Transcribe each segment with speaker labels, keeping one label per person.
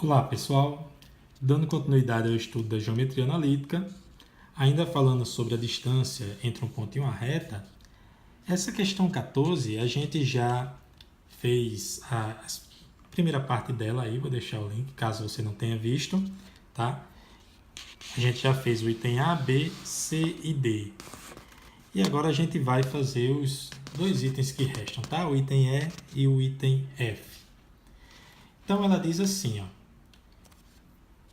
Speaker 1: Olá pessoal, dando continuidade ao estudo da geometria analítica, ainda falando sobre a distância entre um ponto e uma reta, essa questão 14 a gente já fez a primeira parte dela aí, vou deixar o link caso você não tenha visto, tá? A gente já fez o item A, B, C e D. E agora a gente vai fazer os dois itens que restam, tá? O item E e o item F. Então ela diz assim, ó.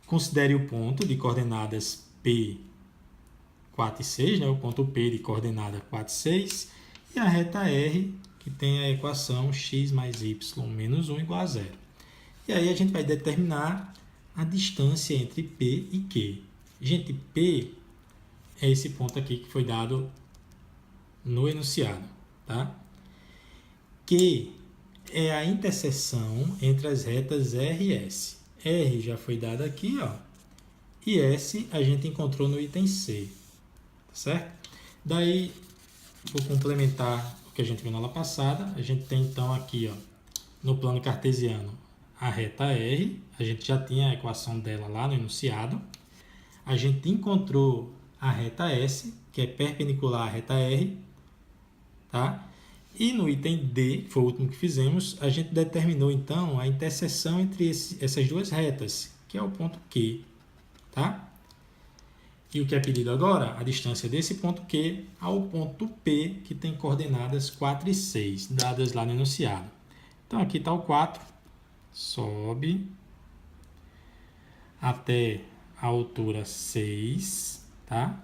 Speaker 1: Considere o ponto de coordenadas P, 4 e 6, né? O ponto P de coordenada 4 e 6, e a reta R, que tem a equação x mais y menos 1 igual a 0. E aí a gente vai determinar a distância entre P e Q. Gente, P é esse ponto aqui que foi dado no enunciado, tá? Q é a interseção entre as retas R e S. R já foi dada aqui, ó, e S a gente encontrou no item C, tá certo? Daí, vou complementar o que a gente viu na aula passada. A gente tem então aqui, ó, no plano cartesiano, a reta R, a gente já tinha a equação dela lá no enunciado. A gente encontrou a reta S, que é perpendicular à reta R, tá? E no item D, que foi o último que fizemos, a gente determinou então a interseção entre essas duas retas, que é o ponto Q, tá? E o que é pedido agora? A distância desse ponto Q ao ponto P, que tem coordenadas 4 e 6, dadas lá no enunciado. Então aqui está o 4, sobe até a altura 6, tá?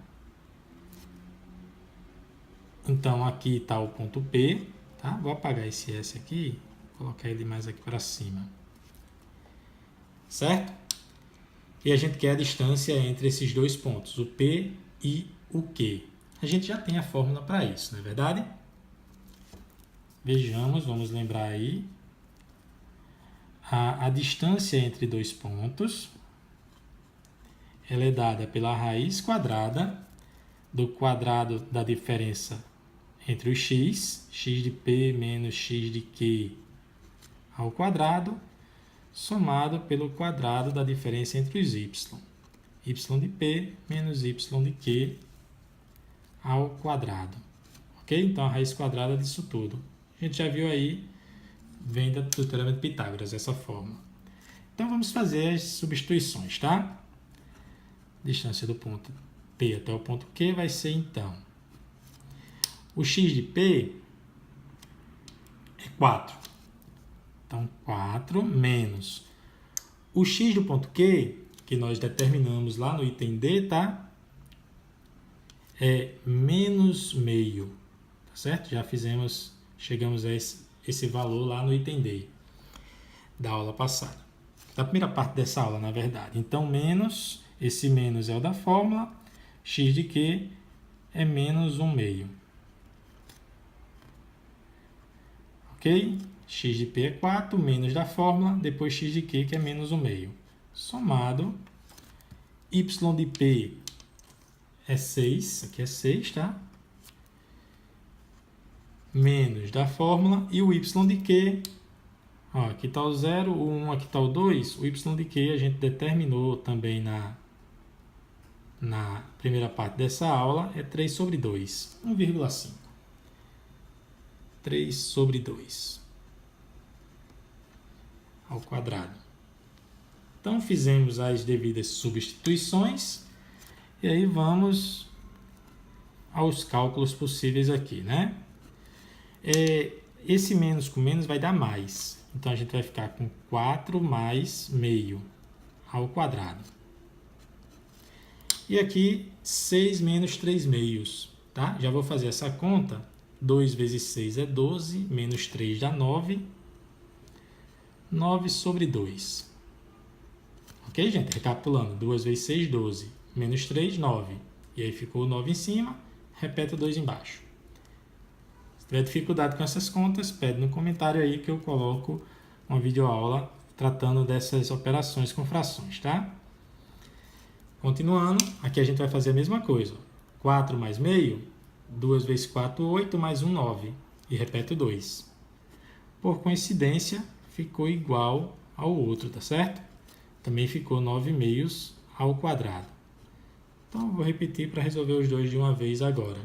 Speaker 1: Então, aqui está o ponto P, tá? Vou apagar esse S aqui, colocar ele mais aqui para cima. Certo? E a gente quer a distância entre esses dois pontos, o P e o Q. A gente já tem a fórmula para isso, não é verdade? Vejamos, vamos lembrar aí. A distância entre dois pontos, ela é dada pela raiz quadrada do quadrado da diferença entre o x de P menos x de Q ao quadrado, somado pelo quadrado da diferença entre os y de P menos y de Q ao quadrado. Ok? Então, a raiz quadrada disso tudo. A gente já viu aí, vem do teorema de Pitágoras, essa forma. Então, vamos fazer as substituições, tá? Distância do ponto P até o ponto Q vai ser, então, o x de P é 4. Então, 4 menos o x do ponto Q, que nós determinamos lá no item D, tá? É menos meio, tá certo? Já fizemos, chegamos a esse valor lá no item D da aula passada. Da primeira parte dessa aula, na verdade. Então, menos, esse menos é o da fórmula, x de Q é menos 1 meio. Ok? X de P é 4, menos da fórmula, depois x de Q, que é menos 1 meio. Somado, y de P é 6, aqui é 6, tá? Menos da fórmula, e o y de Q, ó, aqui está o 0, o 1, aqui está o 2, o y de Q a gente determinou também na primeira parte dessa aula, é 3 sobre 2, 1,5. 3 sobre 2 ao quadrado. Então, fizemos as devidas substituições e aí vamos aos cálculos possíveis aqui, né? Esse menos com menos vai dar mais. Então, a gente vai ficar com 4 mais meio ao quadrado. E aqui, 6 menos 3 meios, tá? Já vou fazer essa conta. 2 vezes 6 é 12, menos 3 dá 9. 9 sobre 2. Ok, gente? Recapitulando. 2 vezes 6, 12. Menos 3, 9. E aí ficou 9 em cima. Repete 2 embaixo. Se tiver dificuldade com essas contas, pede no comentário aí que eu coloco uma videoaula tratando dessas operações com frações, tá? Continuando, aqui a gente vai fazer a mesma coisa. 4 mais meio. 2 vezes 4, 8, mais 1, 9. E repete 2. Por coincidência, ficou igual ao outro, tá certo? também ficou 9/2 ao quadrado. Então, eu vou repetir para resolver os dois de uma vez agora.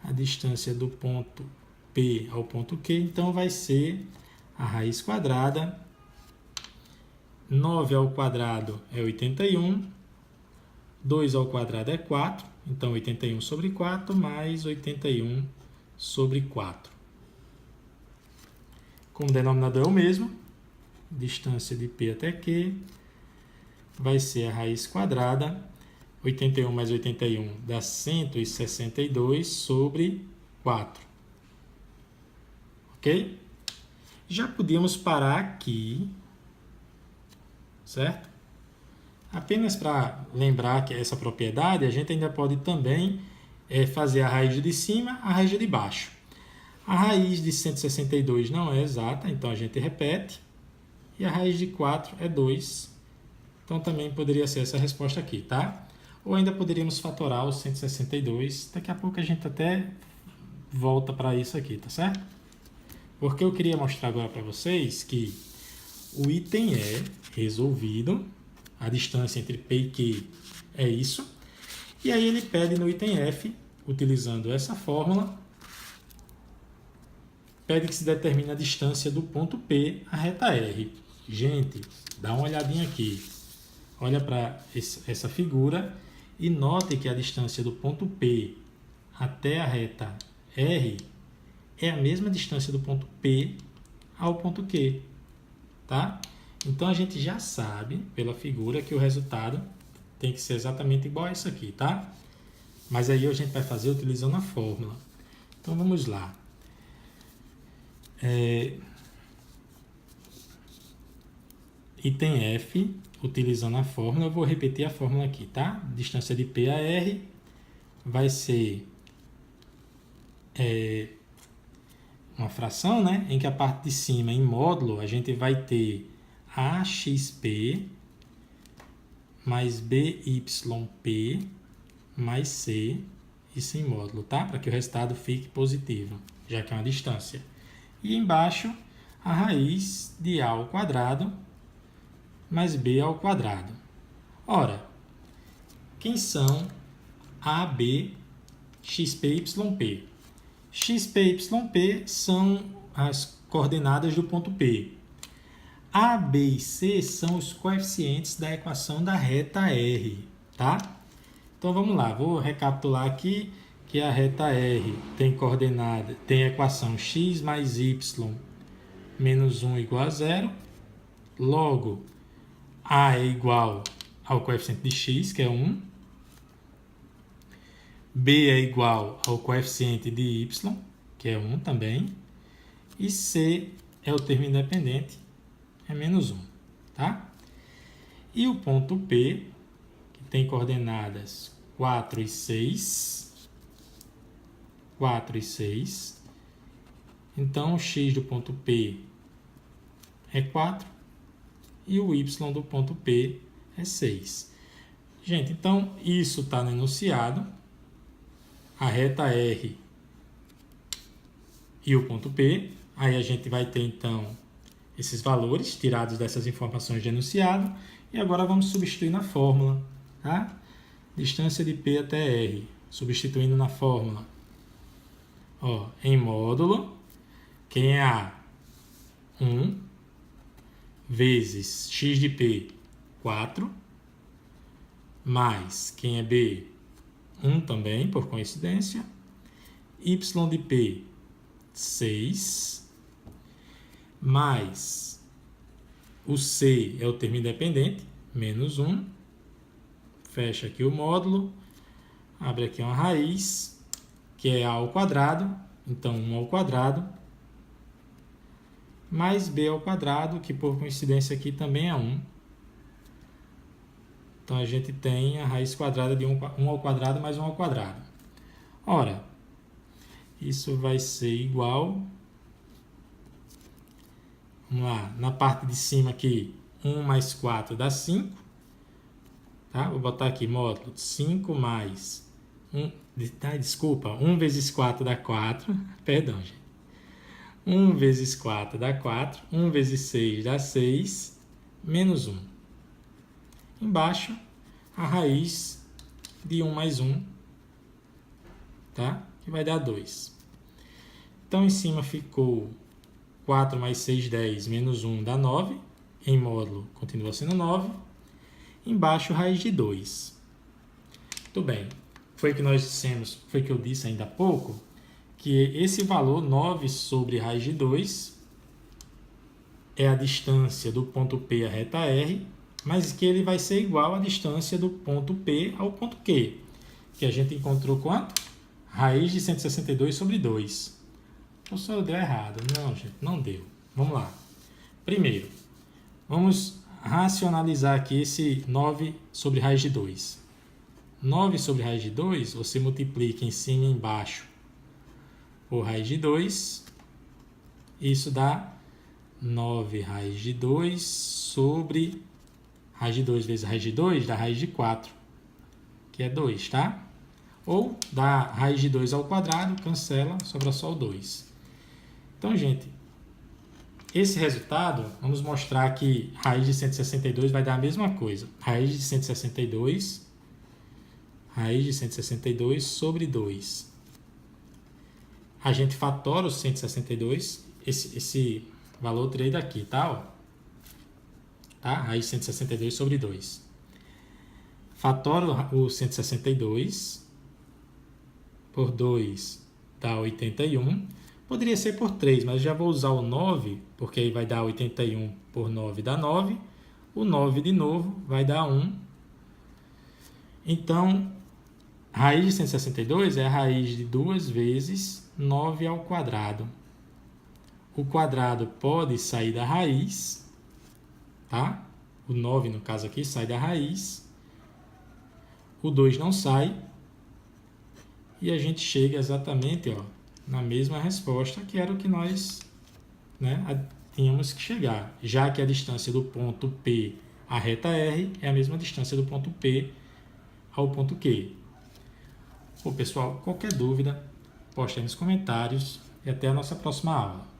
Speaker 1: A distância do ponto P ao ponto Q, então, vai ser a raiz quadrada. 9 ao quadrado é 81. 2 ao quadrado é 4. Então, 81 sobre 4 mais 81 sobre 4. Como o denominador é o mesmo, distância de P até Q vai ser a raiz quadrada. 81 mais 81 dá 162 sobre 4. Ok? Já podíamos parar aqui, certo? Apenas para lembrar que essa propriedade, a gente ainda pode também fazer a raiz de cima, a raiz de baixo. A raiz de 162 não é exata, então a gente repete. E a raiz de 4 é 2. Então também poderia ser essa resposta aqui, tá? Ou ainda poderíamos fatorar o 162. Daqui a pouco a gente até volta para isso aqui, tá certo? Porque eu queria mostrar agora para vocês que o item é resolvido. A distância entre P e Q é isso. E aí ele pede no item F, utilizando essa fórmula, pede que se determine a distância do ponto P à reta R. Gente, dá uma olhadinha aqui. Olha para essa figura e note que a distância do ponto P até a reta R é a mesma distância do ponto P ao ponto Q. Tá? Então, a gente já sabe, pela figura, que o resultado tem que ser exatamente igual a isso aqui, tá? Mas aí a gente vai fazer utilizando a fórmula. Então, vamos lá. Item F, utilizando a fórmula, eu vou repetir a fórmula aqui, tá? Distância de P a R vai ser uma fração, né? Em que a parte de cima, em módulo, a gente vai ter AXP mais BYP mais C, isso em módulo, tá? Para que o resultado fique positivo, já que é uma distância. E embaixo, a raiz de A ao quadrado mais B ao quadrado. Ora, quem são A, B, XP e YP? XP e YP são as coordenadas do ponto P. A, B e C são os coeficientes da equação da reta R, tá? Então vamos lá, vou recapitular aqui que a reta R tem coordenada, tem a equação x mais y menos 1 igual a 0. Logo, A é igual ao coeficiente de x, que é 1. B é igual ao coeficiente de y, que é 1 também. E C é o termo independente, é menos 1, tá? E o ponto P, que tem coordenadas 4 e 6. 4 e 6. Então, o x do ponto P é 4 e o y do ponto P é 6. Gente, então, isso está no enunciado. A reta R e o ponto P. Aí a gente vai ter, então, esses valores tirados dessas informações de enunciado. E agora vamos substituir na fórmula, tá? Distância de P até R. Substituindo na fórmula. Ó, em módulo, quem é A? 1 vezes x de P, 4, mais quem é B? 1 também, por coincidência. Y de P, 6, mais o C é o termo independente, menos 1. Fecha aqui o módulo, abre aqui uma raiz, que é A ao quadrado, então 1 ao quadrado, mais B ao quadrado, que por coincidência aqui também é 1. Então, a gente tem a raiz quadrada de 1 ao quadrado mais 1 ao quadrado. Ora, isso vai ser igual... Vamos lá, na parte de cima aqui, 1 mais 4 dá 5. Tá? Vou botar aqui, módulo, 5 mais... 1 vezes 4 dá 4. Perdão, gente. 1 vezes 4 dá 4. 1 vezes 6 dá 6. Menos 1. embaixo a raiz de 1 mais 1, tá? Que vai dar 2. Então, em cima ficou 4 mais 6, 10, menos 1 dá 9. Em módulo, continua sendo 9. Embaixo, raiz de 2. Muito bem. Foi que nós dissemos, foi que eu disse ainda há pouco, que esse valor 9 sobre raiz de 2 é a distância do ponto P à reta R, mas que ele vai ser igual à distância do ponto P ao ponto Q, que a gente encontrou quanto? Raiz de 162 sobre 2. O senhor deu errado. Não, gente, não deu. Vamos lá. Primeiro, vamos racionalizar aqui esse 9 sobre raiz de 2. 9 sobre raiz de 2, você multiplica em cima e embaixo por raiz de 2. Isso dá 9 raiz de 2 sobre raiz de 2 vezes raiz de 2, dá raiz de 4, que é 2, tá? Ou dá raiz de 2 ao quadrado, cancela, sobra só o 2. Então, gente, esse resultado, vamos mostrar que raiz de 162 vai dar a mesma coisa. Raiz de 162 sobre 2. A gente fatora o 162, esse valor eu tirei daqui, tá? Ó. Tá? Raiz de 162 sobre 2. Fatora o 162 por 2 dá 81. Poderia ser por 3, mas já vou usar o 9, porque aí vai dar 81 por 9 dá 9. O 9 de novo vai dar 1. Então, raiz de 162 é a raiz de 2 vezes 9 ao quadrado. O quadrado pode sair da raiz, tá? O 9, no caso aqui, sai da raiz. O 2 não sai. E a gente chega exatamente, ó, na mesma resposta, que era o que nós, né, tínhamos que chegar. Já que a distância do ponto P à reta R é a mesma distância do ponto P ao ponto Q. Bom, pessoal, qualquer dúvida, poste aí nos comentários e até a nossa próxima aula.